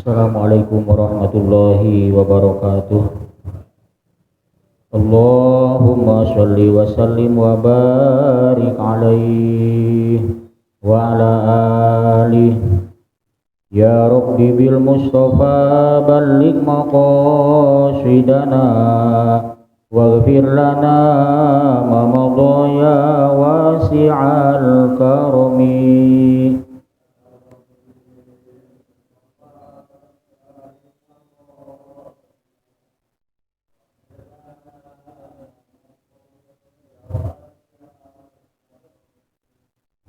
Assalamualaikum warahmatullahi wabarakatuh. Allahumma sholli wa sallim wa barik alaihi wa ala alihi. Ya Rabbi bil Mustafa balligh maqasidana waghfir lana ma madha ya wasi'al karami.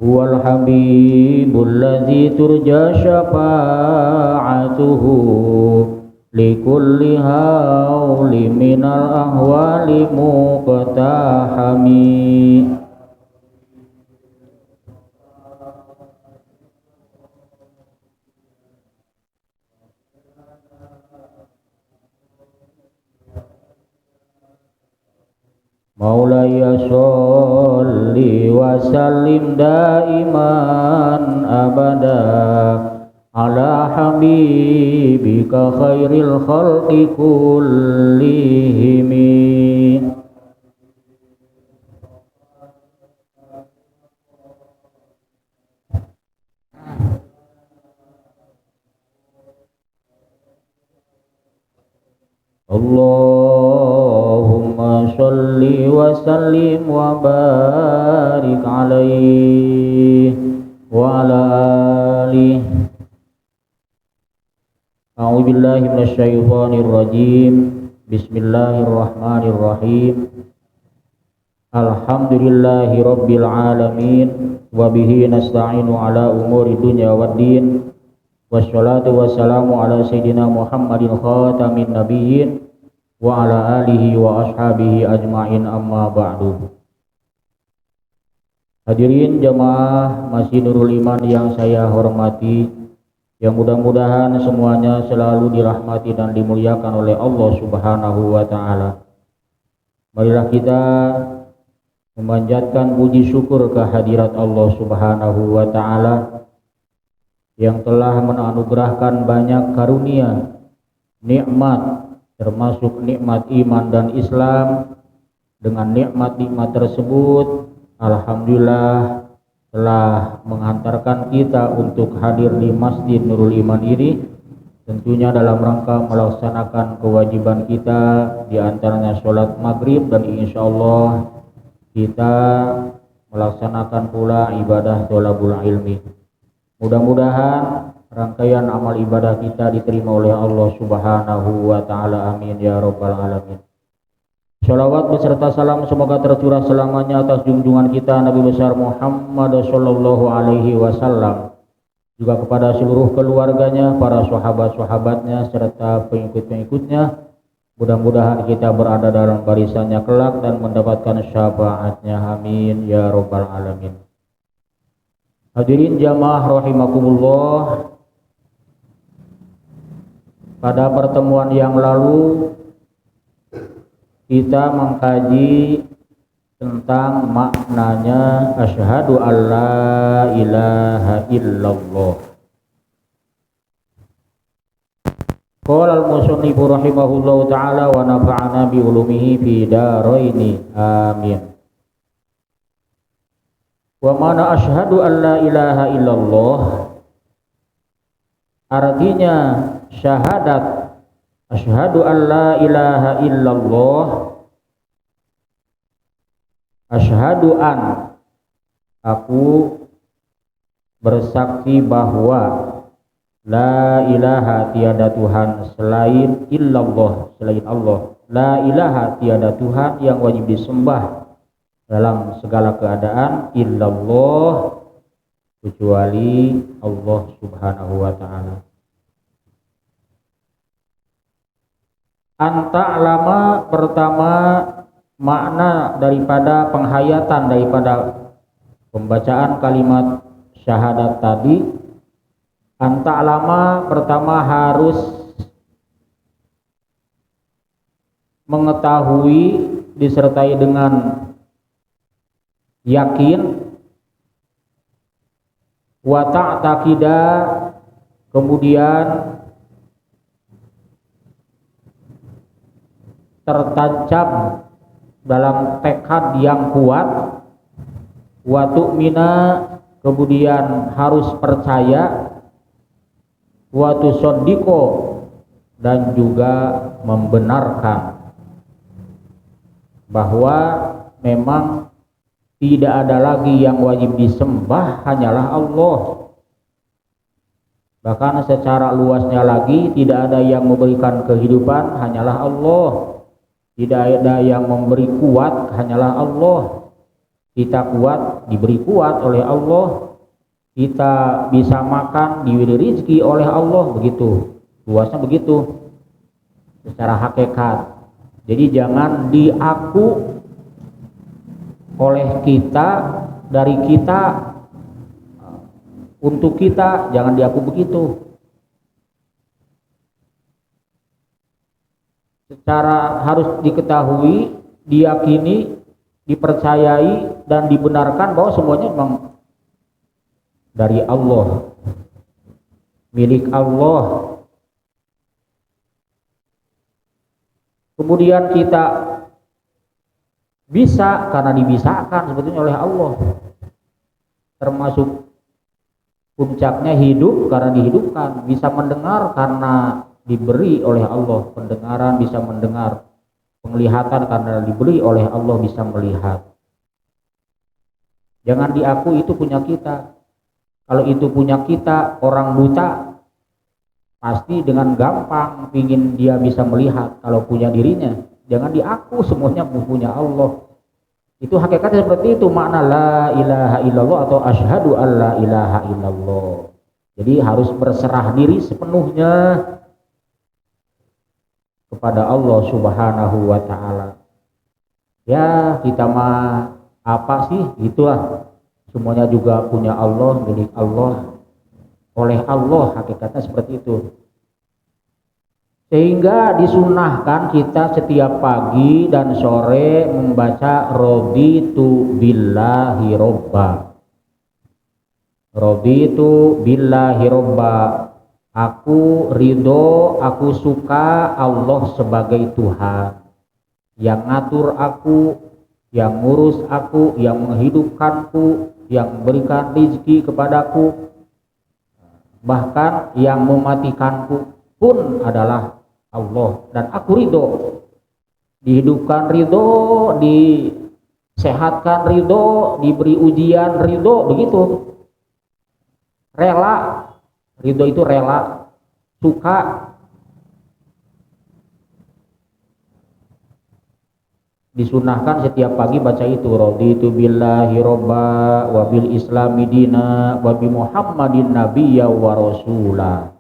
Huwal habibul ladzi turja syafa'atuhu likulli hauli minal ahwali muqtahami. Maulaya sholli wa sallim daiman abada ala habibika khairil khalqi kullihimi. Allahumma sholli wa sallim wa barik alaihi wa ala alihi. A'udzu billahi minasy syaithanir rajim. Bismillahirrahmanirrahim. Alhamdulillahi rabbil alamin wa bihi nasta'inu ala umuri dunya waddin. Wassalatu wassalamu ala sayyidina Muhammadin khatamin nabiyyin wa ala alihi wa ashabihi ajma'in, amma ba'du. Hadirin jamaah Masjid Nurul Iman yang saya hormati, yang mudah-mudahan semuanya selalu dirahmati dan dimuliakan oleh Allah Subhanahu wa ta'ala. Marilah kita memanjatkan puji syukur kehadirat Allah Subhanahu wa ta'ala yang telah menganugerahkan banyak karunia, nikmat, termasuk nikmat iman dan Islam. Dengan nikmat-nikmat tersebut, alhamdulillah telah menghantarkan kita untuk hadir di Masjid Nurul Iman ini, tentunya dalam rangka melaksanakan kewajiban kita, di antaranya sholat maghrib, dan insya Allah kita melaksanakan pula ibadah thalabul ilmi. Mudah-mudahan rangkaian amal ibadah kita diterima oleh Allah Subhanahu wa ta'ala, amin ya rabbal alamin. Sholawat beserta salam semoga tercurah selamanya atas junjungan kita Nabi besar Muhammad sallallahu alaihi wasallam, juga kepada seluruh keluarganya, para sahabat-sahabatnya serta pengikut-pengikutnya. Mudah-mudahan kita berada dalam barisannya kelak dan mendapatkan syafaatnya, amin ya rabbal alamin. Hadirin jamaah rahimakumullah, pada pertemuan yang lalu kita mengkaji tentang maknanya asyhadu alla ilaha illallah. Qala al-musannifu rahimahullahu ta'ala wa nafa'ana bi ulumihi fi daraini, amin. Wa mana asyhadu alla ilaha illallah, artinya syahadat asyhadu alla ilaha illallah, asyhadu an, aku bersaksi bahwa la ilaha tiada Tuhan selain illallah, selain Allah. La ilaha tiada Tuhan yang wajib disembah dalam segala keadaan illallah, kecuali Allah Subhanahu wa ta'ala. Anta lama pertama makna daripada penghayatan daripada pembacaan kalimat syahadat tadi. Anta lama pertama harus mengetahui disertai dengan yakin, wa ta'taqida, kemudian tertancap dalam tekad yang kuat, wa tu'mina, kemudian harus percaya, wa tusaddiqo, dan juga membenarkan bahwa memang tidak ada lagi yang wajib disembah, hanyalah Allah. Bahkan secara luasnya lagi, tidak ada yang memberikan kehidupan, hanyalah Allah. Tidak ada yang memberi kuat, hanyalah Allah. Kita kuat, diberi kuat oleh Allah. Kita bisa makan, diberi rezeki oleh Allah, begitu. Luasnya begitu secara hakikat. Jadi jangan diaku oleh kita, dari kita, untuk kita, jangan diaku begitu. Secara harus diketahui, diyakini, dipercayai, dan dibenarkan bahwa semuanya memang dari Allah, milik Allah. Kemudian kita bisa karena dibisakan sebetulnya oleh Allah. Termasuk puncaknya hidup karena dihidupkan, bisa mendengar karena diberi oleh Allah pendengaran, bisa mendengar, penglihatan karena diberi oleh Allah bisa melihat. Jangan diaku itu punya kita. Kalau itu punya kita, orang buta pasti dengan gampang ingin dia bisa melihat. Kalau punya dirinya, jangan diaku semuanya punya Allah. Itu hakikatnya seperti itu, makna la ilaha illallah atau asyhadu alla ilaha illallah. Jadi harus berserah diri sepenuhnya kepada Allah Subhanahu wa ta'ala. Ya, kita mah apa sih, itulah. Semuanya juga punya Allah, milik Allah, oleh Allah, hakikatnya seperti itu. Sehingga disunahkan kita setiap pagi dan sore membaca raditu billahi robba. Raditu billahi robba. Aku ridho, aku suka Allah sebagai Tuhan yang ngatur aku, yang ngurus aku, yang menghidupkanku, yang memberikan rezeki kepadaku, bahkan yang mematikanku pun adalah Allah. Dan aku ridho, dihidupkan ridho, disehatkan ridho, diberi ujian ridho, begitu. Rela, ridho itu rela, suka. Disunahkan setiap pagi baca itu, raditu billahi robba wa bil islami dina wa bi muhammadin nabiyya wa rasula.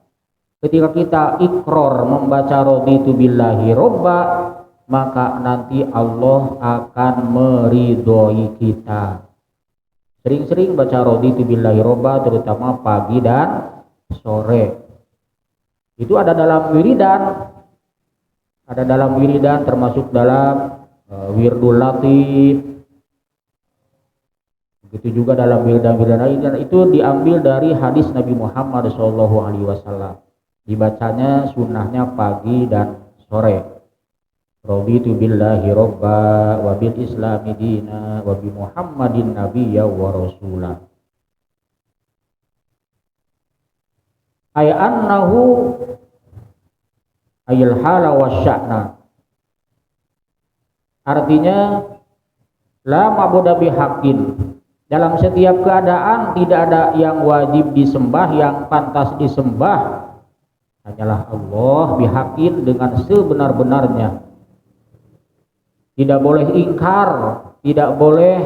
Ketika kita ikrar membaca raditu billahi robba, maka nanti Allah akan meridhoi kita. Sering-sering baca raditu billahi robba, terutama pagi dan sore. Itu ada dalam wiridan, termasuk dalam wirdul latif, begitu juga dalam wiridan lain. Dan itu diambil dari hadis Nabi Muhammad SAW. Dibacanya sunnahnya pagi dan sore. Raditu billahi robba wa bil islami dina wa bi muhammadin nabiyya wa rasula. Ay annahu ayil hala wa sya'na. Artinya la ma'budu bihaqqin, dalam setiap keadaan tidak ada yang wajib disembah, yang pantas disembah hanyalah Allah bihaqqin, dengan sebenar-benarnya. Tidak boleh ingkar, tidak boleh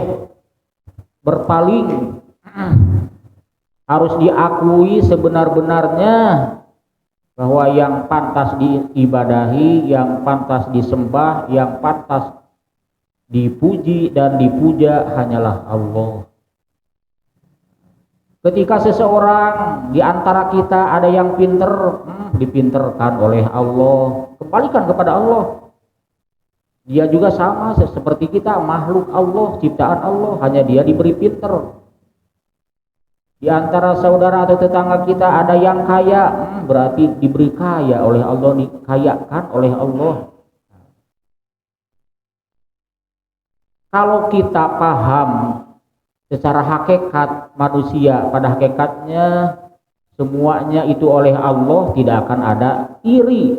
berpaling, harus diakui sebenar-benarnya bahwa yang pantas diibadahi, yang pantas disembah, yang pantas dipuji dan dipuja hanyalah Allah. Ketika seseorang di antara kita ada yang pinter, dipinterkan oleh Allah, kembalikan kepada Allah. Dia juga sama seperti kita, makhluk Allah, ciptaan Allah, hanya dia diberi pinter. Di antara saudara atau tetangga kita ada yang kaya, berarti diberi kaya oleh Allah, dikayakan oleh Allah. Kalau kita paham secara hakikat manusia, pada hakikatnya semuanya itu oleh Allah, tidak akan ada iri.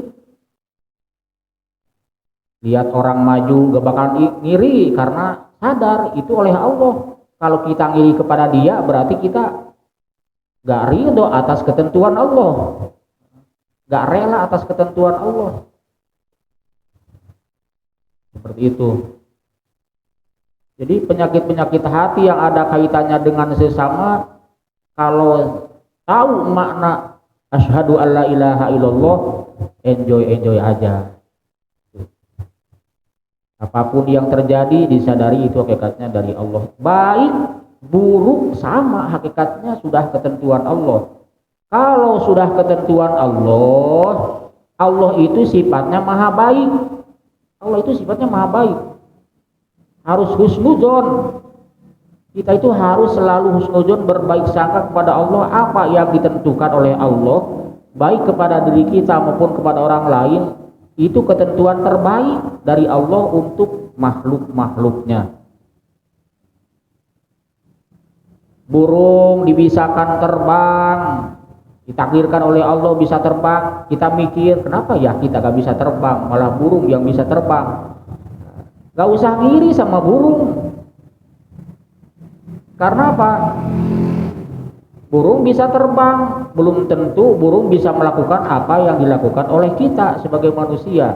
Lihat orang maju gak bakal iri karena sadar itu oleh Allah. Kalau kita ngiri kepada dia berarti kita gak ridho atas ketentuan Allah, gak rela atas ketentuan Allah. Seperti itu. Jadi penyakit-penyakit hati yang ada kaitannya dengan sesama, kalau tahu makna asyhadu alla ilaha illallah, enjoy aja. Apapun yang terjadi disadari itu hakikatnya dari Allah. Baik buruk sama hakikatnya sudah ketentuan Allah. Kalau sudah ketentuan Allah, Allah itu sifatnya maha baik. Allah itu sifatnya maha baik. Harus husnuzon. Kita itu harus selalu husnuzon, berbaik sangka kepada Allah. Apa yang ditentukan oleh Allah, baik kepada diri kita maupun kepada orang lain, itu ketentuan terbaik dari Allah untuk makhluk-makhluknya. Burung dibisakan terbang, ditakdirkan oleh Allah bisa terbang. Kita mikir, kenapa ya kita gak bisa terbang, malah burung yang bisa terbang. Gak usah ngiri sama burung. Karena apa? Burung bisa terbang, belum tentu burung bisa melakukan apa yang dilakukan oleh kita sebagai manusia.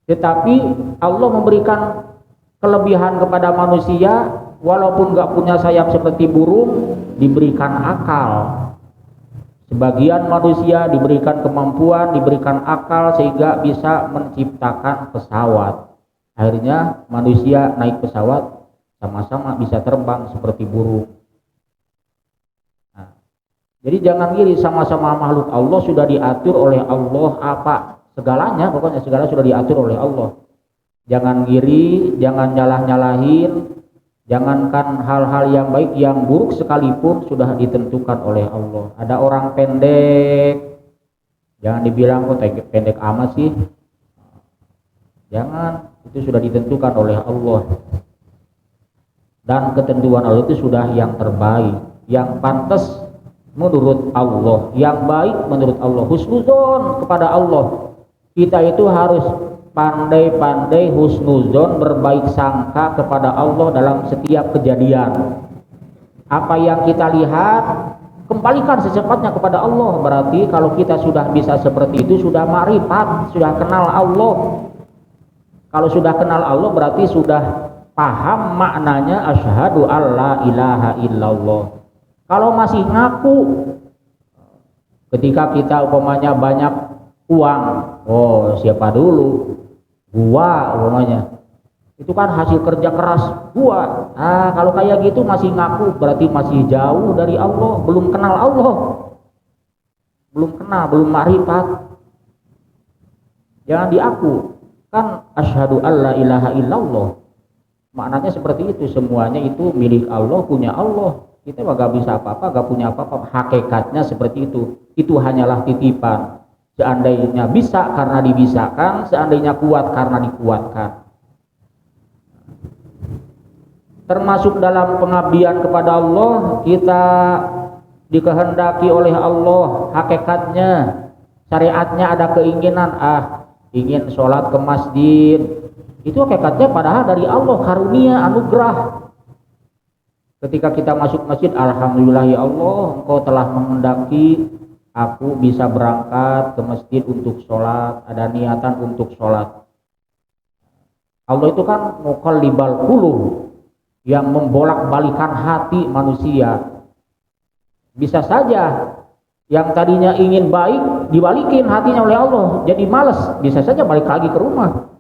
Tetapi Allah memberikan kelebihan kepada manusia, walaupun gak punya sayap seperti burung, diberikan akal. Sebagian manusia diberikan kemampuan, diberikan akal sehingga bisa menciptakan pesawat. Akhirnya manusia naik pesawat, sama-sama bisa terbang seperti burung. Nah, jadi jangan iri, sama-sama makhluk Allah, sudah diatur oleh Allah apa segalanya, pokoknya segala sudah diatur oleh Allah. Jangan iri, jangan nyalah-nyalahin. Jangankan hal-hal yang baik, yang buruk sekalipun sudah ditentukan oleh Allah. Ada orang pendek, jangan dibilang kok pendek amat sih. Jangan, itu sudah ditentukan oleh Allah. Dan ketentuan Allah itu sudah yang terbaik, yang pantas menurut Allah, yang baik menurut Allah. Husnuzon kepada Allah. Kita itu harus pandai-pandai husnuzon, berbaik sangka kepada Allah dalam setiap kejadian. Apa yang kita lihat, kembalikan secepatnya kepada Allah. Berarti kalau kita sudah bisa seperti itu, sudah ma'rifat, sudah kenal Allah. Kalau sudah kenal Allah berarti sudah paham maknanya asyhadu alla ilaha illallah. Kalau masih ngaku, ketika kita umpamanya banyak uang, oh siapa dulu? Gua umpamanya, itu kan hasil kerja keras gua. Kalau kayak gitu masih ngaku, berarti masih jauh dari Allah, belum kenal Allah, belum kenal, belum ma'rifat. Jangan diaku, kan asyhadu alla ilaha illallah, maknanya seperti itu. Semuanya itu milik Allah, punya Allah. Kita gak bisa apa-apa, gak punya apa-apa. Hakikatnya seperti itu. Itu hanyalah titipan. Seandainya bisa karena dibisakan, seandainya kuat karena dikuatkan. Termasuk dalam pengabdian kepada Allah, kita dikehendaki oleh Allah. Hakikatnya, syariatnya ada keinginan, ingin sholat ke masjid. Itu hakikatnya padahal dari Allah, karunia, anugerah. Ketika kita masuk masjid, alhamdulillah ya Allah, Engkau telah menghendaki aku bisa berangkat ke masjid untuk sholat, ada niatan untuk sholat. Allah itu kan muqallibal qulub, yang membolak-balikan hati manusia. Bisa saja yang tadinya ingin baik dibalikin hatinya oleh Allah, jadi malas, bisa saja balik lagi ke rumah.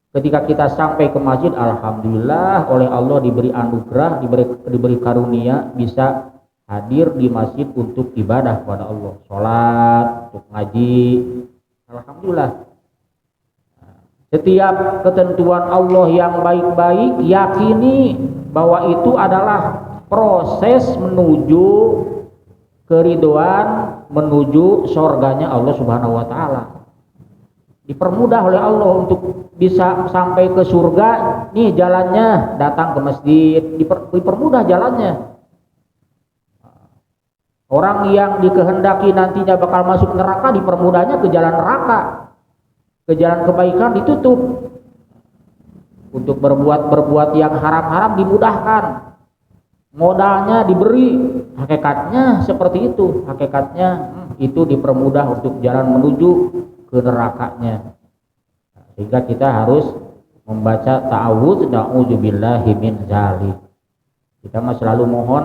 Ketika kita sampai ke masjid, alhamdulillah oleh Allah diberi anugerah, diberi karunia bisa hadir di masjid untuk ibadah kepada Allah, sholat, untuk ngaji. Alhamdulillah. Setiap ketentuan Allah yang baik-baik, yakini bahwa itu adalah proses menuju keridhaan, menuju surganya Allah Subhanahu wa taala. dipermudah oleh Allah untuk bisa sampai ke surga. Nih jalannya, datang ke masjid, dipermudah jalannya. Orang yang dikehendaki nantinya bakal masuk neraka, dipermudahnya ke jalan neraka, ke jalan kebaikan ditutup. Untuk berbuat yang haram-haram dimudahkan, modalnya diberi. Hakikatnya seperti itu, hakikatnya itu dipermudah untuk jalan menuju ke nerakanya. Sehingga kita harus membaca ta'awudz, na'udzubillahi min dzalik. Kita mah selalu mohon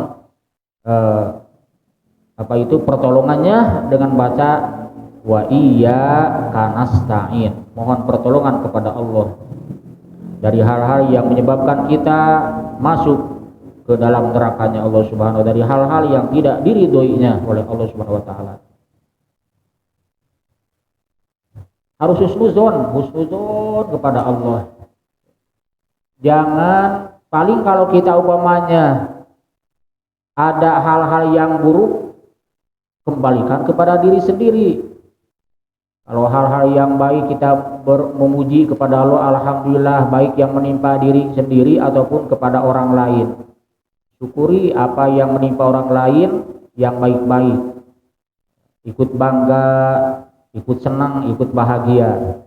pertolongannya dengan baca wa iyyaka nasta'in, mohon pertolongan kepada Allah dari hal-hal yang menyebabkan kita masuk ke dalam nerakanya Allah Subhanahu wa taala, dari hal-hal yang tidak diridhoinya oleh Allah Subhanahu wa taala. Harus husnuzon kepada Allah. Jangan, paling kalau kita umpamanya ada hal-hal yang buruk, kembalikan kepada diri sendiri. Kalau hal-hal yang baik kita memuji kepada Allah, alhamdulillah, baik yang menimpa diri sendiri ataupun kepada orang lain. Syukuri apa yang menimpa orang lain yang baik-baik. Ikut bangga, ikut senang, ikut bahagia.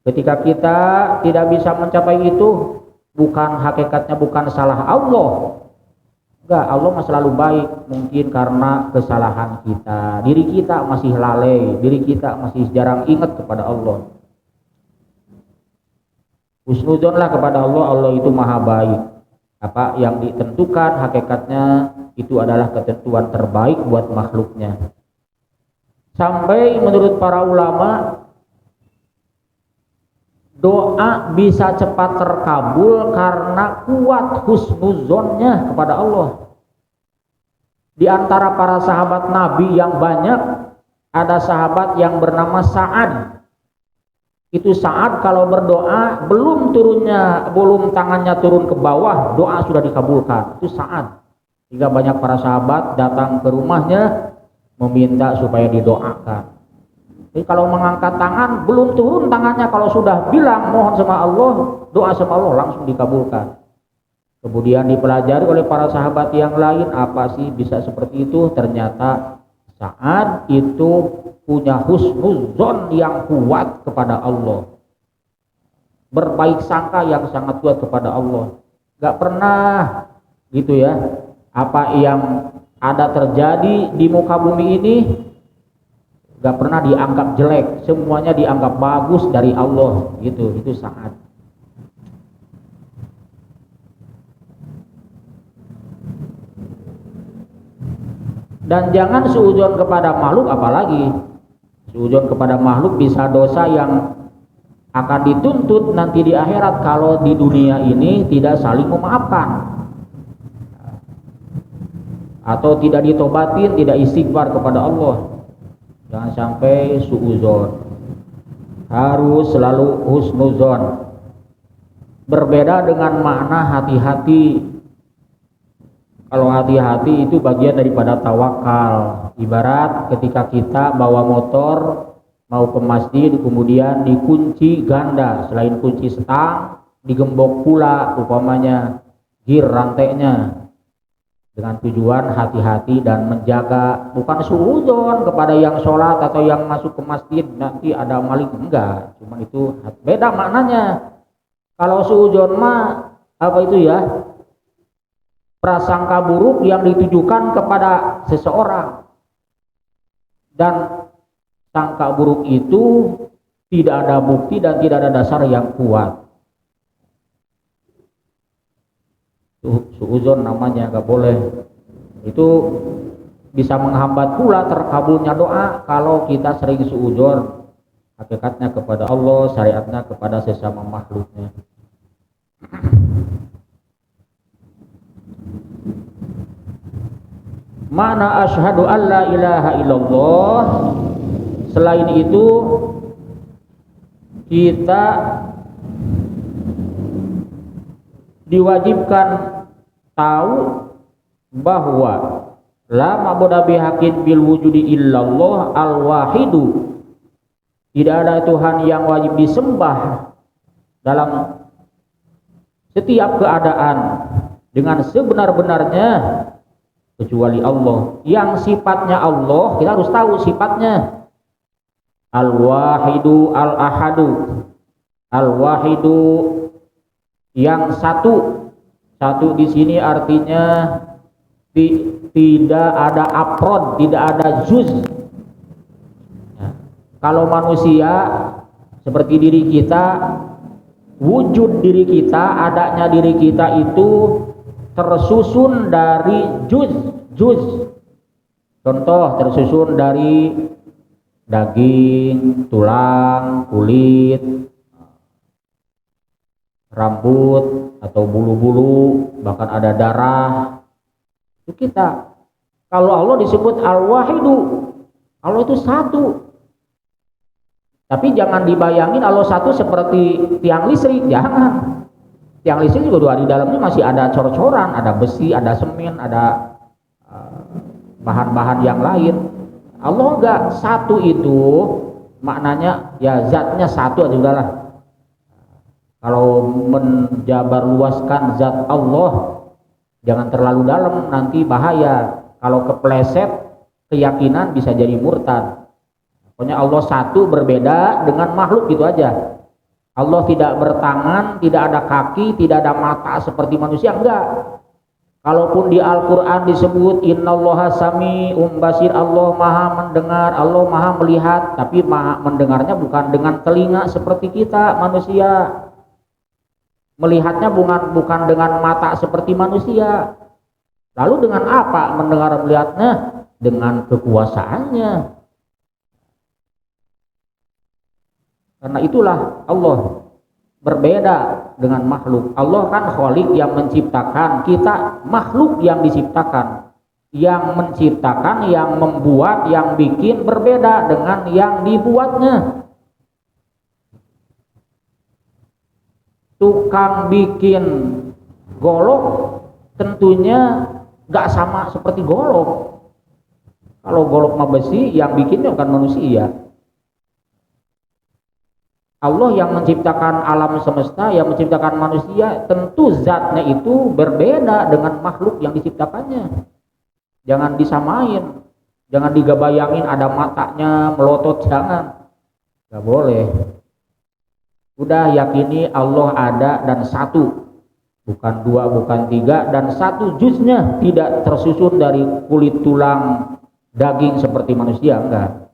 Ketika kita tidak bisa mencapai itu, bukan hakikatnya bukan salah Allah. Enggak, Allah mah selalu baik, mungkin karena kesalahan kita, diri kita masih lalai, diri kita masih jarang ingat kepada Allah. Husnuzonlah kepada Allah, Allah itu maha baik. Apa yang ditentukan hakikatnya itu adalah ketentuan terbaik buat makhluknya. Sampai menurut para ulama, doa bisa cepat terkabul karena kuat husnuzonnya kepada Allah. Di antara para sahabat Nabi yang banyak, ada sahabat yang bernama Sa'ad. Itu Sa'ad kalau berdoa, belum tangannya turun ke bawah, doa sudah dikabulkan. Itu Sa'ad. Sehingga banyak para sahabat datang ke rumahnya meminta supaya didoakan. Jadi kalau mengangkat tangan, belum turun tangannya, kalau sudah bilang mohon sama Allah, doa sama Allah, langsung dikabulkan. Kemudian dipelajari oleh para sahabat yang lain, apa sih bisa seperti itu? Ternyata Sa'ad itu punya husnuzon yang kuat kepada Allah, berbaik sangka yang sangat kuat kepada Allah. Gak pernah gitu ya, apa yang ada terjadi di muka bumi ini gak pernah dianggap jelek, semuanya dianggap bagus dari Allah, gitu. Itu Sa'ad. Dan jangan suudzon kepada makhluk, apalagi suudzon kepada makhluk bisa dosa yang akan dituntut nanti di akhirat kalau di dunia ini tidak saling memaafkan atau tidak ditobatin, tidak istighfar kepada Allah. Jangan sampai suudzon, harus selalu husnuzon. Berbeda dengan makna hati-hati. Kalau hati-hati itu bagian daripada tawakal. Ibarat ketika kita bawa motor mau ke masjid, kemudian dikunci ganda, selain kunci setang digembok pula umpamanya gir rantainya, dengan tujuan hati-hati dan menjaga, bukan suudzon kepada yang sholat atau yang masuk ke masjid nanti ada maling, enggak, cuma itu beda maknanya. Kalau suudzon mah apa itu ya, prasangka buruk yang ditujukan kepada seseorang, dan sangka buruk itu tidak ada bukti dan tidak ada dasar yang kuat. Suudzon namanya, gak boleh. Itu bisa menghambat pula terkabulnya doa kalau kita sering suudzon, hakikatnya kepada Allah, syariatnya kepada sesama makhluknya. Mana asyhadu an la ilaha illallah. Selain itu kita diwajibkan tahu bahwa la ma'budu bihaqqin bil wujudi illallah al wahidu Tidak ada Tuhan yang wajib disembah dalam setiap keadaan dengan sebenar-benarnya kecuali Allah. Yang sifatnya Allah, kita harus tahu sifatnya. Al-Wahidu Al-Ahadu. Al-Wahidu yang satu. Satu di sini artinya tidak ada afrod, tidak ada juz. Nah, kalau manusia seperti diri kita, wujud diri kita, adanya diri kita itu tersusun dari juz. Contoh, tersusun dari daging, tulang, kulit, rambut atau bulu-bulu, bahkan ada darah. Itu kita. Kalau Allah disebut Al-Wahidu, Allah itu satu. Tapi jangan dibayangin Allah satu seperti tiang listrik, jangan. Tiang listrik juga di dalamnya masih ada cor-coran, ada besi, ada semen, ada bahan-bahan yang lain. Allah enggak, satu itu maknanya ya zatnya satu aja udahlah. Kalau menjabarluaskan zat Allah jangan terlalu dalam, nanti bahaya. Kalau kepleset keyakinan bisa jadi murtad. Pokoknya Allah satu, berbeda dengan makhluk gitu aja. Allah tidak bertangan, tidak ada kaki, tidak ada mata seperti manusia, enggak. Kalaupun di Al-Quran disebut innallaha sami'un basir, Allah maha mendengar, Allah maha melihat, tapi maha mendengarnya bukan dengan telinga seperti kita manusia. Melihatnya bukan dengan mata seperti manusia. Lalu dengan apa mendengar melihatnya? Dengan kekuasaannya. Karena itulah Allah berbeda dengan makhluk. Allah kan Khalik yang menciptakan, kita makhluk yang diciptakan. Yang menciptakan, yang membuat, yang bikin berbeda dengan yang dibuatnya. Tukang bikin golok tentunya gak sama seperti golok. Kalau golok mah besi, yang bikinnya bukan manusia. Allah yang menciptakan alam semesta, yang menciptakan manusia, tentu zatnya itu berbeda dengan makhluk yang diciptakannya. Jangan disamain, jangan digabayangin ada matanya melotot, jangan. Gak boleh. Udah yakini Allah ada dan satu, bukan dua, bukan tiga, dan satu juznya tidak tersusun dari kulit, tulang, daging seperti manusia, enggak.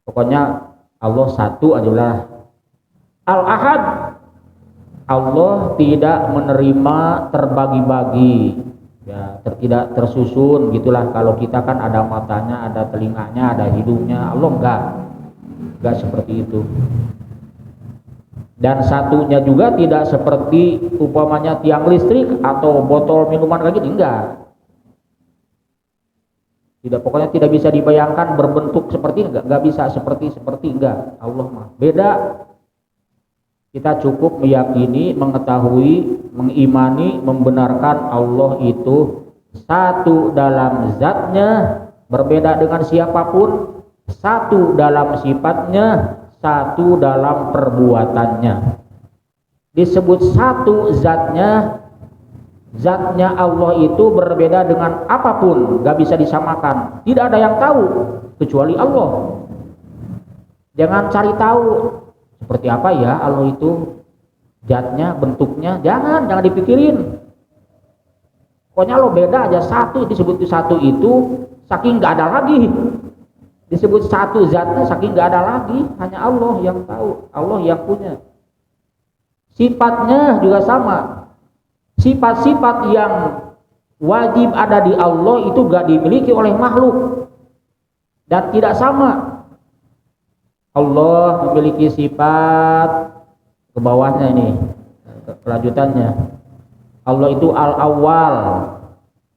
Pokoknya Allah satu adalah Al-Ahad. Allah tidak menerima terbagi-bagi, ya, tidak tersusun gitulah. Kalau kita kan ada matanya, ada telinganya, ada hidungnya. Allah enggak seperti itu. Dan satunya juga tidak seperti umpamanya tiang listrik atau botol minuman kayak gitu, enggak. Tidak, pokoknya tidak bisa dibayangkan berbentuk seperti, enggak bisa seperti enggak. Allah mah beda. Kita cukup meyakini, mengetahui, mengimani, membenarkan Allah itu satu dalam zatnya, berbeda dengan siapapun, satu dalam sifatnya, satu dalam perbuatannya. Disebut satu zatnya Allah itu berbeda dengan apapun, gak bisa disamakan. Tidak ada yang tahu kecuali Allah. Jangan cari tahu seperti apa ya Allah itu, zatnya, bentuknya, jangan dipikirin. Pokoknya Allah beda aja, satu. Disebut satu itu saking gak ada lagi. Disebut satu zatnya saking gak ada lagi, hanya Allah yang tahu, Allah yang punya. Sifatnya juga sama. Sifat-sifat yang wajib ada di Allah itu gak dimiliki oleh makhluk, dan tidak sama. Allah memiliki sifat, ke bawahnya ini kelanjutannya, Allah itu al-awwal,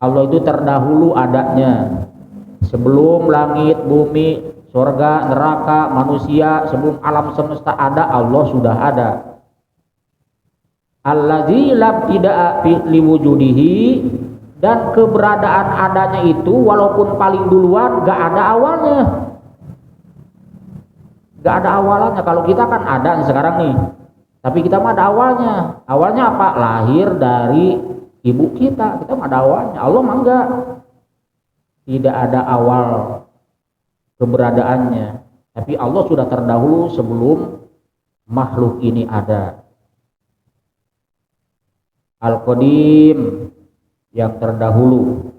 Allah itu terdahulu adanya. Sebelum langit, bumi, surga, neraka, manusia, sebelum alam semesta ada, Allah sudah ada. Allazi lam tidak liwujudihi, dan keberadaan adanya itu walaupun paling duluan gak ada awalnya. Nggak ada awalnya. Kalau kita kan ada nih sekarang nih, tapi kita mah ada awalnya. Awalnya apa? Lahir dari ibu kita mah ada awalnya. Allah mah enggak, tidak ada awal keberadaannya, tapi Allah sudah terdahulu sebelum makhluk ini ada. Al-Qadim, yang terdahulu.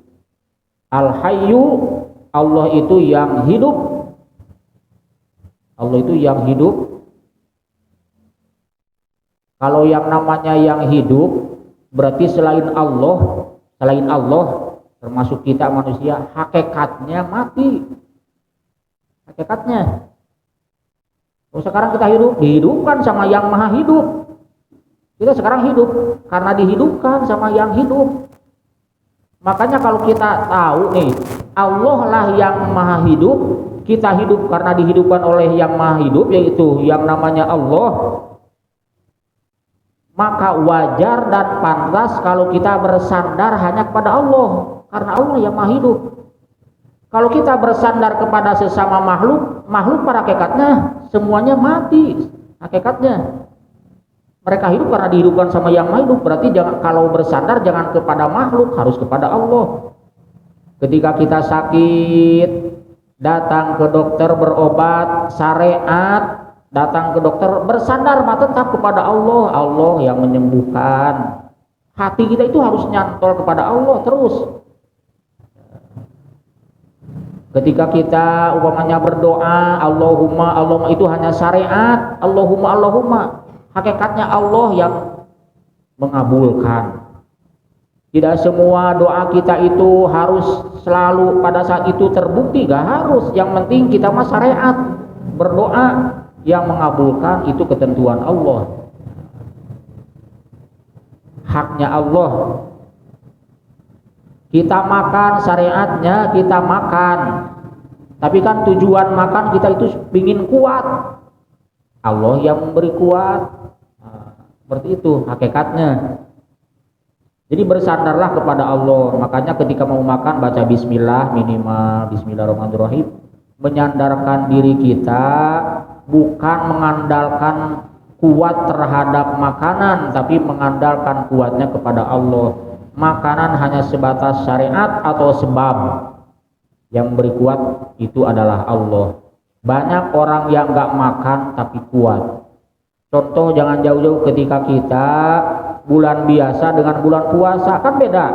Al-Hayyu, Allah itu yang hidup. Allah itu yang hidup. Kalau yang namanya yang hidup berarti selain Allah termasuk kita manusia, hakikatnya mati. Hakikatnya. Oh, sekarang kita dihidupkan sama yang maha hidup. Kita sekarang hidup karena dihidupkan sama yang hidup. Makanya kalau kita tahu nih, Allah lah yang maha hidup, kita hidup karena dihidupkan oleh yang maha hidup, yaitu yang namanya Allah, maka wajar dan pantas kalau kita bersandar hanya kepada Allah, karena Allah yang maha hidup. Kalau kita bersandar kepada sesama makhluk pada hakikatnya semuanya mati. Hakikatnya mereka hidup karena dihidupkan sama yang maha hidup. Berarti kalau bersandar jangan kepada makhluk, harus kepada Allah. Ketika kita sakit, datang ke dokter berobat syariat, datang ke dokter bersandar tetap kepada Allah. Allah yang menyembuhkan. Hati kita itu harus nyantol kepada Allah terus. Ketika kita umpamanya berdoa, Allahumma itu hanya syariat, Allahumma. Hakikatnya Allah yang mengabulkan. Tidak semua doa kita itu harus selalu pada saat itu terbukti, gak harus. Yang penting kita mah syariat, berdoa, yang mengabulkan itu ketentuan Allah. Haknya Allah. Kita makan, syariatnya kita makan. Tapi kan tujuan makan kita itu ingin kuat. Allah yang memberi kuat. Seperti itu hakikatnya. Jadi bersandarlah kepada Allah. Makanya ketika mau makan baca bismillah, minimal bismillahirrahmanirrahim. Menyandarkan diri kita, bukan mengandalkan kuat terhadap makanan, tapi mengandalkan kuatnya kepada Allah. Makanan hanya sebatas syariat atau sebab. Yang memberi kuat itu adalah Allah. Banyak orang yang gak makan tapi kuat. Contoh jangan jauh-jauh ketika kita bulan biasa dengan bulan puasa, kan beda.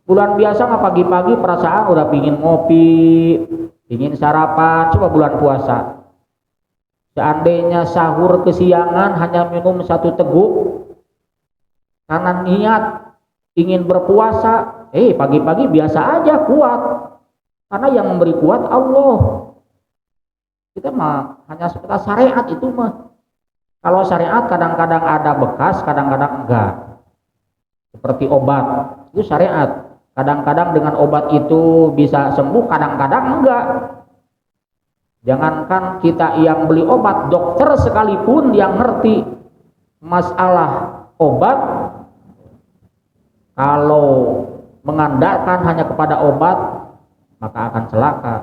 Bulan biasa nggak pagi-pagi perasaan udah pingin ngopi, pingin sarapan. Coba bulan puasa, seandainya sahur kesiangan hanya minum 1 teguk karena niat ingin berpuasa, pagi-pagi biasa aja kuat, karena yang memberi kuat Allah. Kita mah hanya sebatas syariat itu mah. Kalau syariat kadang-kadang ada bekas, kadang-kadang enggak. Seperti obat, itu syariat. Kadang-kadang dengan obat itu bisa sembuh, kadang-kadang enggak. Jangankan kita yang beli obat, dokter sekalipun yang ngerti masalah obat, kalau mengandalkan hanya kepada obat, maka akan celaka.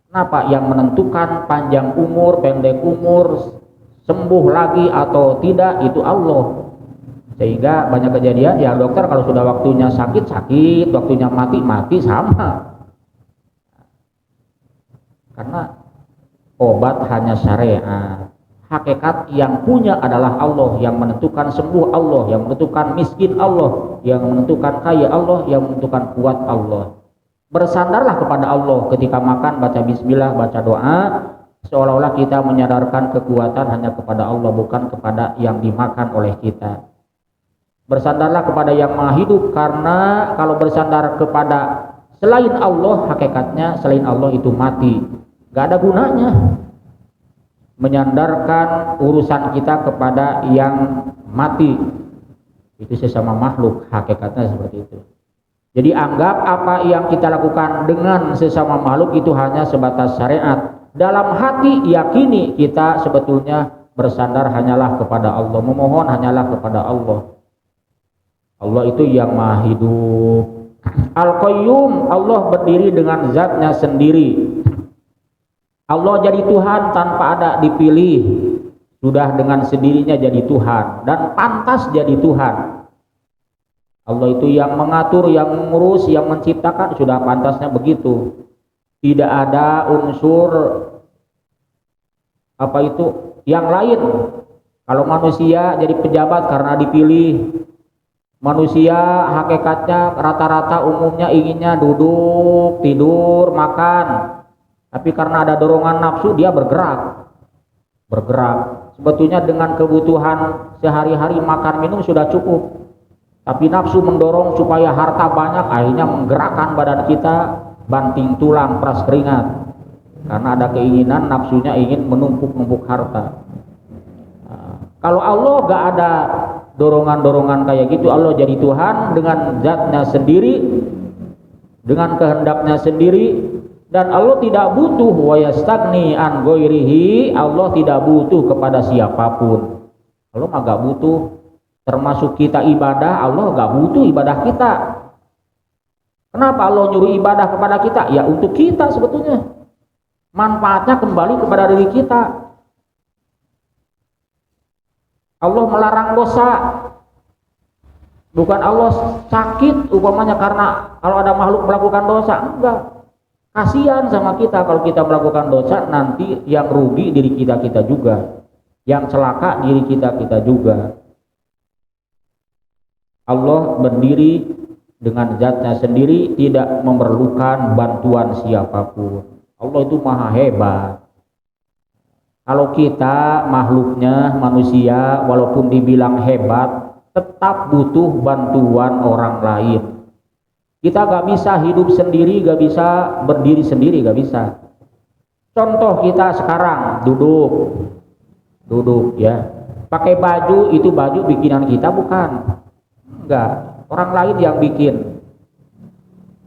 Kenapa? Yang menentukan panjang umur, pendek umur, sembuh lagi atau tidak itu Allah. Sehingga banyak kejadian ya dokter kalau sudah waktunya sakit, waktunya mati sama. Karena obat hanya syariat. Hakikat yang punya adalah Allah, yang menentukan sembuh Allah, yang menentukan miskin Allah, yang menentukan kaya Allah, yang menentukan kuat Allah. Bersandarlah kepada Allah ketika makan, baca bismillah, baca doa, seolah-olah kita menyadarkan kekuatan hanya kepada Allah, bukan kepada yang dimakan oleh kita. Bersandarlah kepada yang maha hidup, karena kalau bersandar kepada selain Allah, hakikatnya selain Allah itu mati, gak ada gunanya. Menyandarkan urusan kita kepada yang mati, itu sesama makhluk, hakikatnya seperti itu. Jadi anggap apa yang kita lakukan dengan sesama makhluk itu hanya sebatas syariat. Dalam hati yakini kita sebetulnya bersandar hanyalah kepada Allah, memohon hanyalah kepada Allah. Allah itu yang maha hidup. Al-Qayyum, Allah berdiri dengan zatnya sendiri. Allah jadi Tuhan tanpa ada dipilih, sudah dengan sendirinya jadi Tuhan dan pantas jadi Tuhan. Allah itu yang mengatur, yang mengurus, yang menciptakan, sudah pantasnya begitu. Tidak ada unsur yang lain. Kalau manusia jadi pejabat karena dipilih, manusia hakikatnya rata-rata umumnya inginnya duduk, tidur, makan. Tapi karena ada dorongan nafsu dia bergerak. Sebetulnya dengan kebutuhan sehari-hari makan minum sudah cukup. Tapi nafsu mendorong supaya harta banyak, akhirnya menggerakkan badan kita, banting tulang, peras keringat. Karena ada keinginan, nafsunya ingin menumpuk-numpuk harta. Kalau Allah gak ada dorongan-dorongan kayak gitu, Allah jadi Tuhan dengan zatnya sendiri, dengan kehendaknya sendiri, dan Allah tidak butuh wa yastagni an ghairihi, Allah tidak butuh kepada siapapun. Allah mah gak butuh. Termasuk kita ibadah, Allah gak butuh ibadah kita. Kenapa Allah nyuruh ibadah kepada kita? Ya untuk kita sebetulnya. Manfaatnya kembali kepada diri kita. Allah melarang dosa. Bukan Allah sakit umpamanya karena kalau ada makhluk melakukan dosa. Enggak. Kasihan sama kita kalau kita melakukan dosa, nanti yang rugi diri kita juga. Yang celaka diri kita juga. Allah berdiri dengan zatnya sendiri, tidak memerlukan bantuan siapapun. Allah itu maha hebat. Kalau kita makhluknya manusia, walaupun dibilang hebat, tetap butuh bantuan orang lain. Kita gak bisa hidup sendiri, gak bisa berdiri sendiri, gak bisa. Contoh kita sekarang duduk ya, pakai baju, itu baju bikinan kita bukan? Enggak, orang lain yang bikin.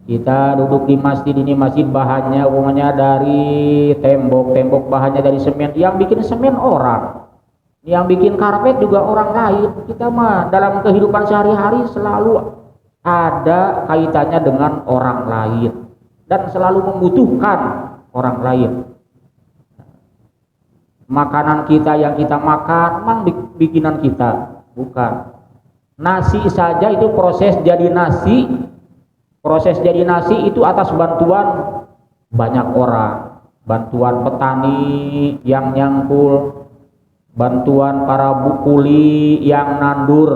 Kita duduk di masjid, ini masjid bahannya umumnya dari tembok bahannya dari semen, yang bikin semen orang, yang bikin karpet juga orang lain. Kita mah dalam kehidupan sehari-hari selalu ada kaitannya dengan orang lain dan selalu membutuhkan orang lain. Makanan kita yang kita makan memang bikinan kita, bukan. Nasi saja itu proses jadi nasi itu atas bantuan banyak orang, bantuan petani yang nyangkul, bantuan para kuli yang nandur,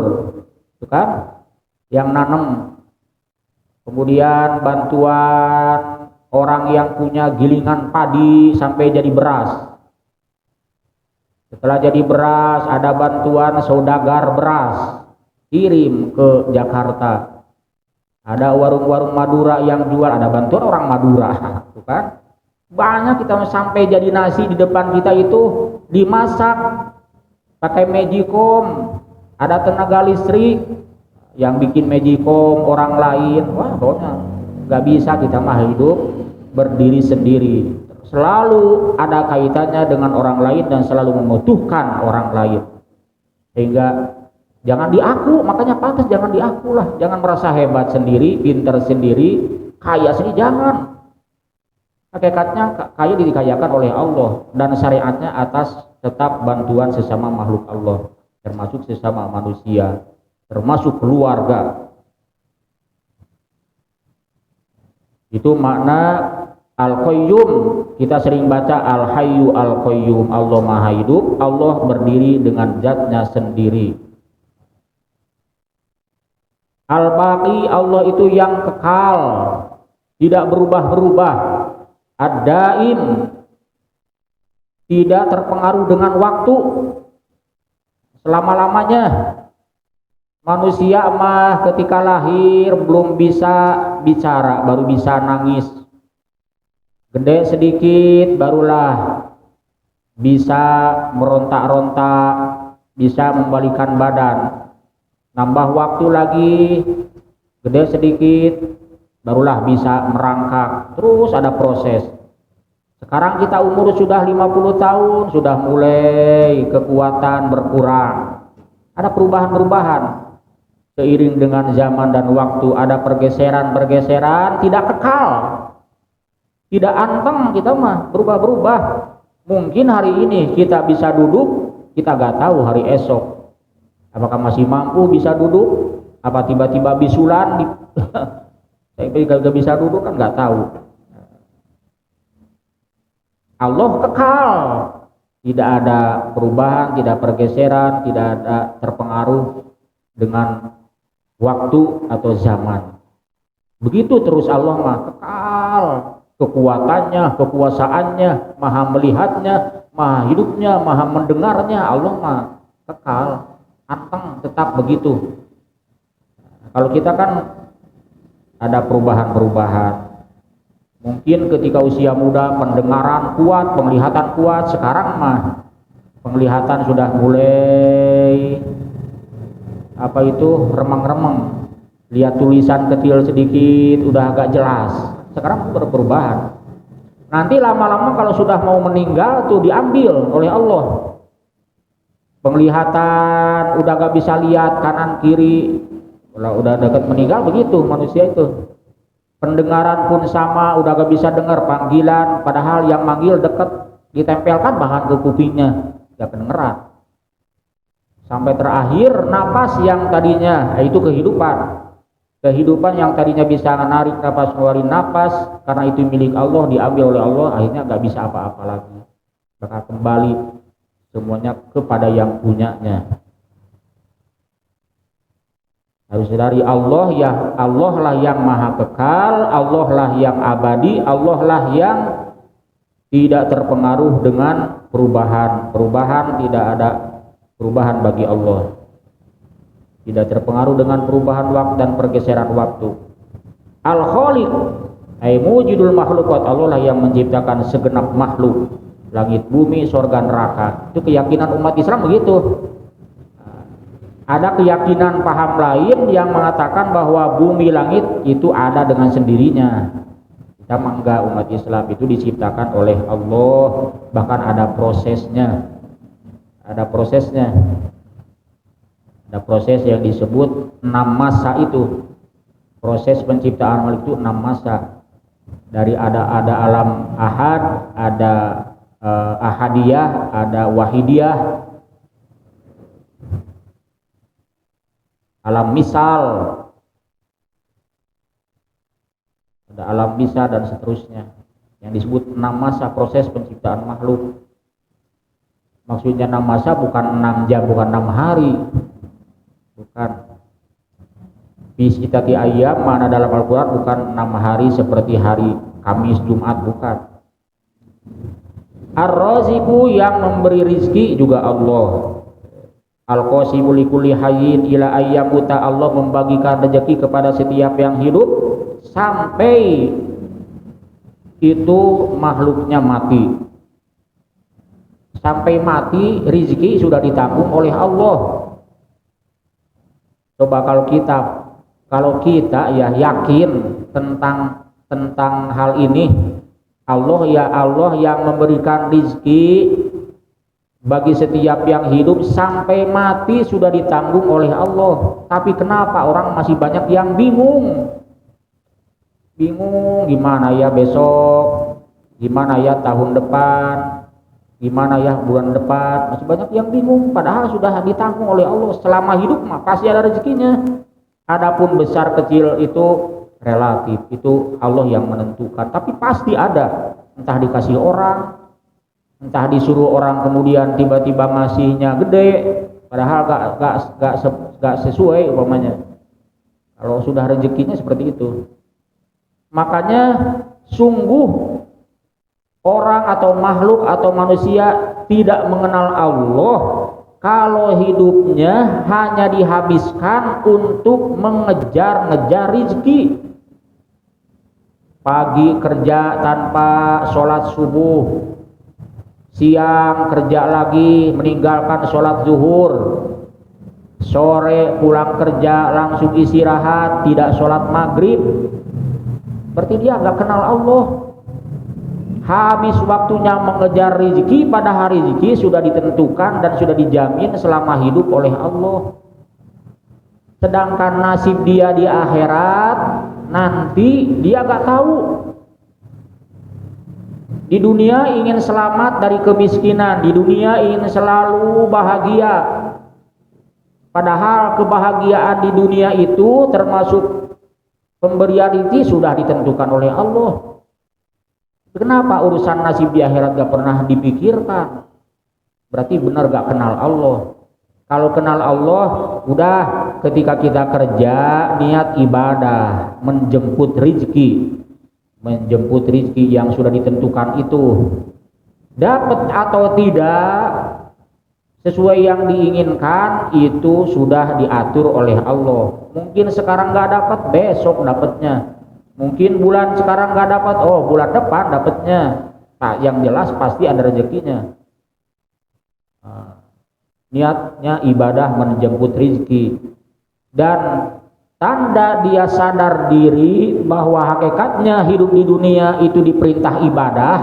itu kan, yang nanam, kemudian bantuan orang yang punya gilingan padi sampai jadi beras. Setelah jadi beras ada bantuan saudagar beras, kirim ke Jakarta. Ada warung-warung Madura yang jual, ada bantuan orang Madura, kan? Banyak kita sampai jadi nasi di depan kita itu dimasak pakai magicom, ada tenaga listrik yang bikin magicom orang lain. Wah, pokoknya nggak bisa kita mah hidup berdiri sendiri. Selalu ada kaitannya dengan orang lain dan selalu membutuhkan orang lain. Sehingga jangan diaku, makanya pantas jangan diaku lah, jangan merasa hebat sendiri, pintar sendiri, kaya sendiri, jangan. Hakikatnya kaya dikayakan oleh Allah dan syariatnya atas tetap bantuan sesama makhluk Allah, termasuk sesama manusia, termasuk keluarga. Itu makna Al-Qayyum. Kita sering baca Al-Hayyu Al-Qayyum, Allah Maha Hidup, Allah berdiri dengan zatnya sendiri. Al-Baqi, Allah itu yang kekal, tidak berubah-berubah. Ad-Daim, tidak terpengaruh dengan waktu selama-lamanya. Manusia mah ketika lahir belum bisa bicara, baru bisa nangis. Gede sedikit barulah bisa merontak-rontak, bisa membalikan badan. Nambah waktu lagi, gede sedikit, barulah bisa merangkak. Terus ada proses. Sekarang kita umur sudah 50 tahun, sudah mulai kekuatan berkurang. Ada perubahan-perubahan. Seiring dengan zaman dan waktu ada pergeseran-pergeseran, tidak kekal. Tidak anteng kita mah, berubah-berubah. Mungkin hari ini kita bisa duduk, kita nggak tahu hari esok apakah masih mampu bisa duduk, apa tiba-tiba bisulan tapi gak bisa duduk kan nggak tahu. Allah kekal, tidak ada perubahan, tidak pergeseran, tidak ada terpengaruh dengan waktu atau zaman. Begitu terus Allah mah kekal, kekuatannya, kekuasaannya, maha melihatnya, maha hidupnya, maha mendengarnya. Allah mah kekal, anteng, tetap begitu. Kalau kita kan ada perubahan-perubahan. Mungkin ketika usia muda pendengaran kuat, penglihatan kuat. Sekarang mah penglihatan sudah mulai remang-remang. Lihat tulisan kecil sedikit udah agak jelas. Sekarang berperubahan. Nanti lama-lama kalau sudah mau meninggal tuh diambil oleh Allah. Penglihatan udah gak bisa lihat kanan kiri. Kalau udah dekat meninggal begitu manusia itu. Pendengaran pun sama, udah gak bisa dengar panggilan, padahal yang manggil dekat, ditempelkan bahan ke kupingnya, gak kedengeran. Sampai terakhir napas yang tadinya, itu kehidupan yang tadinya bisa menarik napas, ngeluarin napas, karena itu milik Allah, diambil oleh Allah, akhirnya gak bisa apa-apa lagi. Bakal kembali semuanya kepada yang punyanya. Harus dari Allah lah yang maha kekal, Allah lah yang abadi, Allah lah yang tidak terpengaruh dengan perubahan. Tidak ada perubahan bagi Allah. Tidak terpengaruh dengan perubahan waktu dan pergeseran waktu. Al-Khaliq, ay mujidul makhlukat, Allah lah yang menciptakan segenap makhluk, langit, bumi, surga, neraka. Itu keyakinan umat Islam begitu. Ada keyakinan paham lain yang mengatakan bahwa bumi langit itu ada dengan sendirinya. Kita enggak, umat Islam itu diciptakan oleh Allah, bahkan ada prosesnya. Ada proses yang disebut 6 masa itu. Proses penciptaan makhluk itu 6 masa. Dari ada alam ahad, ada ahadiyah, ada wahidiyah, alam misal, ada alam bisa dan seterusnya, yang disebut 6 masa proses penciptaan makhluk. Maksudnya 6 masa bukan 6 jam, bukan 6 hari, bukan. Bisitati ayam mana dalam Al-Quran bukan 6 hari seperti hari Kamis, Jumat, bukan. Ar-Raziqu, yang memberi rizki juga Allah. Al-Qasimu likulli hayyin ila ayyamuta, Allah membagikan rezeki kepada setiap yang hidup sampai itu makhluknya mati. Sampai mati rezeki sudah ditanggung oleh Allah. Coba kalau kita ya yakin tentang hal ini, Allah yang memberikan rezeki bagi setiap yang hidup sampai mati sudah ditanggung oleh Allah. Tapi kenapa orang masih banyak yang bingung gimana ya besok, gimana ya tahun depan, gimana ya bulan depan. Masih banyak yang bingung, padahal sudah ditanggung oleh Allah. Selama hidup mah pasti ada rezekinya. Adapun besar kecil itu relatif, itu Allah yang menentukan, tapi pasti ada. Entah dikasih orang, entah disuruh orang kemudian tiba-tiba ngasihnya gede, padahal gak sesuai umpamanya. Kalau sudah rezekinya seperti itu. Makanya sungguh orang atau makhluk atau manusia tidak mengenal Allah kalau hidupnya hanya dihabiskan untuk mengejar-ngejar rezeki. Pagi kerja tanpa sholat subuh, siang kerja lagi meninggalkan sholat zuhur, sore pulang kerja langsung istirahat, tidak sholat maghrib. Berarti dia nggak kenal Allah. Habis waktunya mengejar rezeki, padahal rezeki sudah ditentukan dan sudah dijamin selama hidup oleh Allah. Sedangkan nasib dia di akhirat nanti dia nggak tahu. Di dunia ingin selamat dari kemiskinan, di dunia ingin selalu bahagia. Padahal kebahagiaan di dunia itu termasuk pemberian itu sudah ditentukan oleh Allah. Kenapa urusan nasib di akhirat gak pernah dipikirkan? Berarti benar gak kenal Allah. Kalau kenal Allah, udah ketika kita kerja niat ibadah, menjemput rizki yang sudah ditentukan itu, dapat atau tidak sesuai yang diinginkan itu sudah diatur oleh Allah. Mungkin sekarang nggak dapat, besok dapatnya. Mungkin bulan sekarang nggak dapat, oh bulan depan dapatnya. Nah, yang jelas pasti ada rezekinya. Niatnya ibadah menjemput rizki, dan tanda dia sadar diri bahwa hakikatnya hidup di dunia itu diperintah ibadah,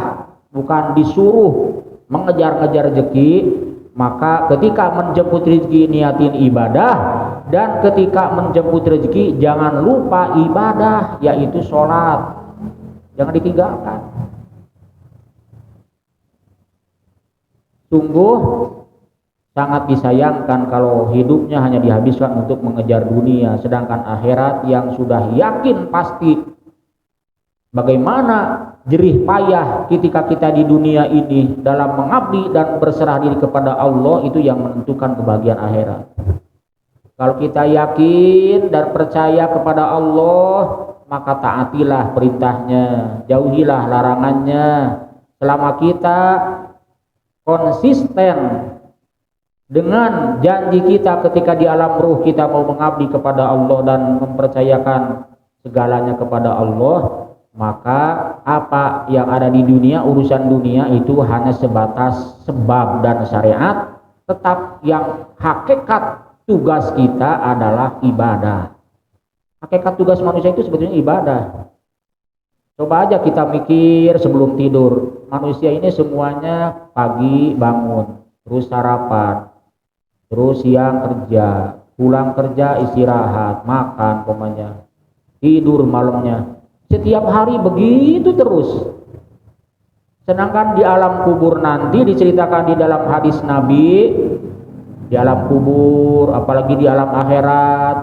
bukan disuruh mengejar-ngejar rezeki. Maka ketika menjemput rezeki niatin ibadah, dan ketika menjemput rezeki jangan lupa ibadah, yaitu sholat, jangan ditinggalkan. Sungguh sangat disayangkan kalau hidupnya hanya dihabiskan untuk mengejar dunia, sedangkan akhirat yang sudah yakin pasti bagaimana jerih payah ketika kita di dunia ini dalam mengabdi dan berserah diri kepada Allah, itu yang menentukan kebahagiaan akhirat. Kalau kita yakin dan percaya kepada Allah, maka taatilah perintahnya, jauhilah larangannya. Selama kita konsisten dengan janji kita ketika di alam ruh kita mau mengabdi kepada Allah dan mempercayakan segalanya kepada Allah, maka apa yang ada di dunia, urusan dunia itu hanya sebatas sebab dan syariat. Tetap yang hakikat tugas kita adalah ibadah. Hakikat tugas manusia itu sebetulnya ibadah. Coba aja kita mikir sebelum tidur, manusia ini semuanya pagi bangun, terus sarapan, terus siang kerja, pulang kerja istirahat, makan pokoknya, tidur malamnya. Setiap hari begitu terus. Sedangkan di alam kubur nanti diceritakan di dalam hadis Nabi, di alam kubur, apalagi di alam akhirat,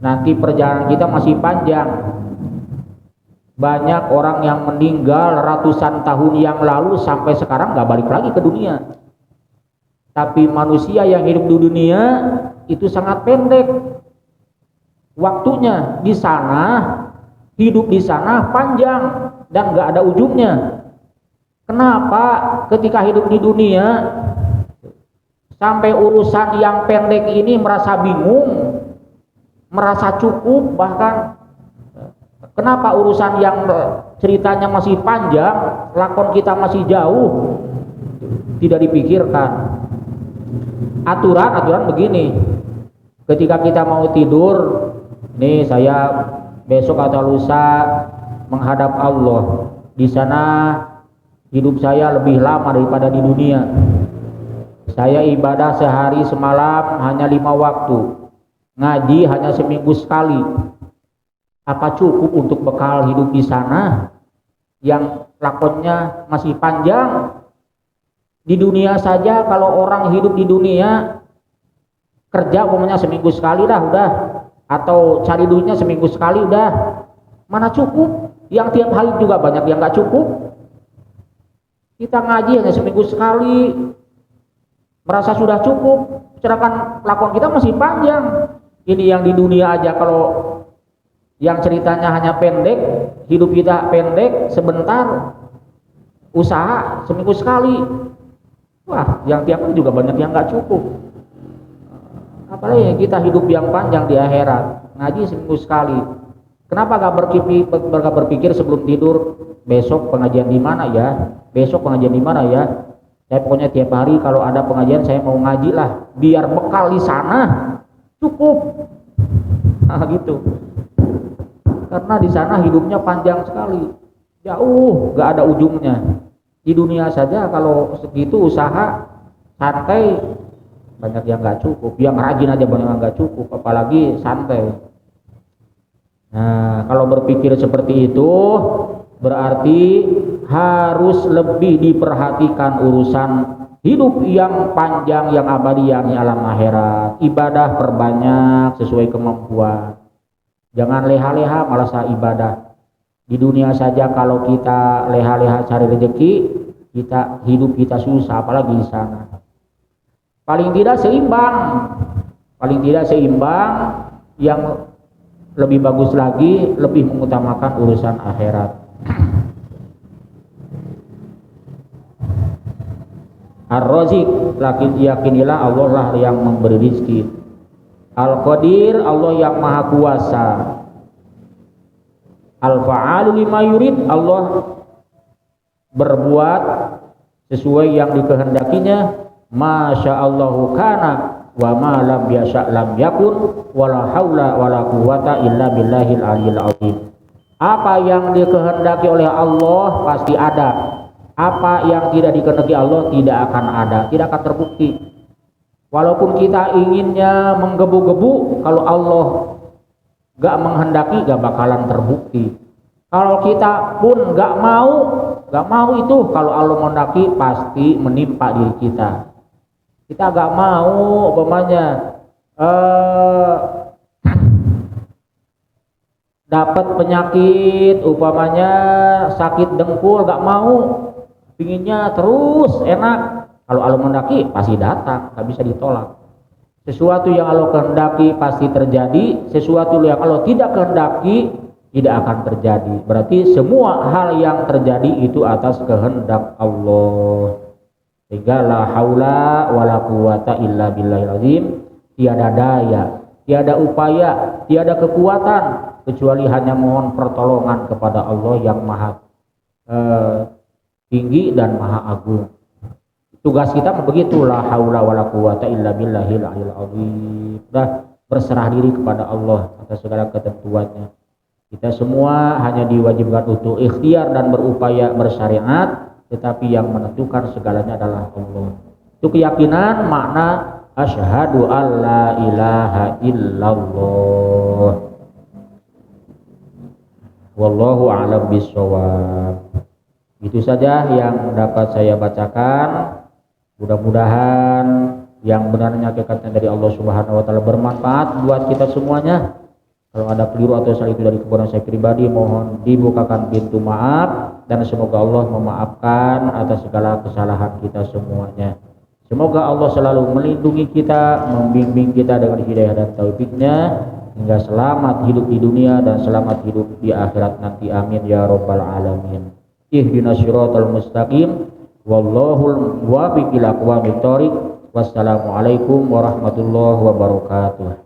nanti perjalanan kita masih panjang. Banyak orang yang meninggal ratusan tahun yang lalu sampai sekarang gak balik lagi ke dunia. Tapi manusia yang hidup di dunia itu sangat pendek waktunya. Di sana, hidup di sana panjang dan gak ada ujungnya. Kenapa ketika hidup di dunia sampai urusan yang pendek ini merasa bingung, merasa cukup, bahkan kenapa urusan yang ceritanya masih panjang, lakon kita masih jauh, tidak dipikirkan. Aturan begini, ketika kita mau tidur, nih saya besok atau lusa menghadap Allah, di sana hidup saya lebih lama daripada di dunia. Saya ibadah sehari semalam hanya 5 waktu, ngaji hanya seminggu sekali. Apa cukup untuk bekal hidup di sana yang lakonnya masih panjang? Di dunia saja kalau orang hidup di dunia kerja umumnya seminggu sekali dah udah, atau cari duitnya seminggu sekali udah, mana cukup? Yang tiap hari juga banyak yang nggak cukup. Kita ngaji hanya seminggu sekali, merasa sudah cukup, sedangkan lakon kita masih panjang. Ini yang di dunia aja kalau yang ceritanya hanya pendek, hidup kita pendek, sebentar, usaha seminggu sekali. Wah, yang tiap hari juga banyak yang nggak cukup. Apalagi kita hidup yang panjang di akhirat, ngaji seminggu sekali. Kenapa gak berpikir sebelum tidur, besok pengajian di mana ya? Besok pengajian di mana ya? Saya pokoknya tiap hari kalau ada pengajian saya mau ngaji lah, biar bekal di sana cukup. Nah, gitu. Karena di sana hidupnya panjang sekali, jauh, gak ada ujungnya. Di dunia saja kalau segitu usaha santai banyak yang nggak cukup, yang rajin aja banyak yang nggak cukup, apalagi santai. Nah, kalau berpikir seperti itu, berarti harus lebih diperhatikan urusan hidup yang panjang, yang abadi, yang alam akhirat. Ibadah perbanyak sesuai kemampuan. Jangan leha-leha malah ibadah. Di dunia saja kalau kita leha-leha cari rezeki, hidup kita susah, apalagi di sana. Paling tidak seimbang, yang lebih bagus lagi, lebih mengutamakan urusan akhirat. Ar-Razik, lakin yakinilah Allah lah yang memberi rezeki. Al-Qadir, Allah yang maha kuasa. Al-Fa'alu lima yurid, Allah berbuat sesuai yang dikehendakinya. Masya Allahu kana wa ma lam yasha lam yakun wala haula wala quwata illa billahil aliyil azim. Apa yang dikehendaki oleh Allah pasti ada. Apa yang tidak dikehendaki Allah tidak akan ada, tidak akan terbukti. Walaupun kita inginnya menggebu-gebu, kalau Allah gak menghendaki gak bakalan terbukti. Kalau kita pun gak mau itu, kalau Allah menghendaki pasti menimpa diri kita. Kita gak mau umpamanya dapat penyakit, umpamanya sakit dengkul, gak mau, pinginnya terus enak. Kalau Allah menghendaki pasti datang, gak bisa ditolak. Sesuatu yang Allah kehendaki pasti terjadi, sesuatu yang Allah tidak kehendaki tidak akan terjadi. Berarti semua hal yang terjadi itu atas kehendak Allah. Sehingga la haula wala quwata illa billahil azim, tiada daya, tiada upaya, tiada kekuatan kecuali hanya mohon pertolongan kepada Allah yang maha tinggi dan maha agung. Tugas kita begitu, la haula wala quwata illa billahil aliyil azim. Sudah berserah diri kepada Allah atas segala ketentuannya. Kita semua hanya diwajibkan untuk ikhtiar dan berupaya bersyariat, tetapi yang menentukan segalanya adalah Allah. Itu keyakinan makna asyhadu alla ilaha illallah. Wallahu a'lam bishawab. Itu saja yang dapat saya bacakan. Mudah-mudahan yang benarnya hakikatnya dari Allah Subhanahu wa taala bermanfaat buat kita semuanya. Kalau ada keliru atau salah itu dari kebodohan saya pribadi, mohon dibukakan pintu maaf, dan semoga Allah memaafkan atas segala kesalahan kita semuanya. Semoga Allah selalu melindungi kita, membimbing kita dengan hidayah dan taufiknya hingga selamat hidup di dunia dan selamat hidup di akhirat nanti. Amin ya rabbal alamin. Ihdinas siratal mustaqim, wallahul muwaffiq ila aqwamit thoriq. Wassalamualaikum warahmatullahi wabarakatuh.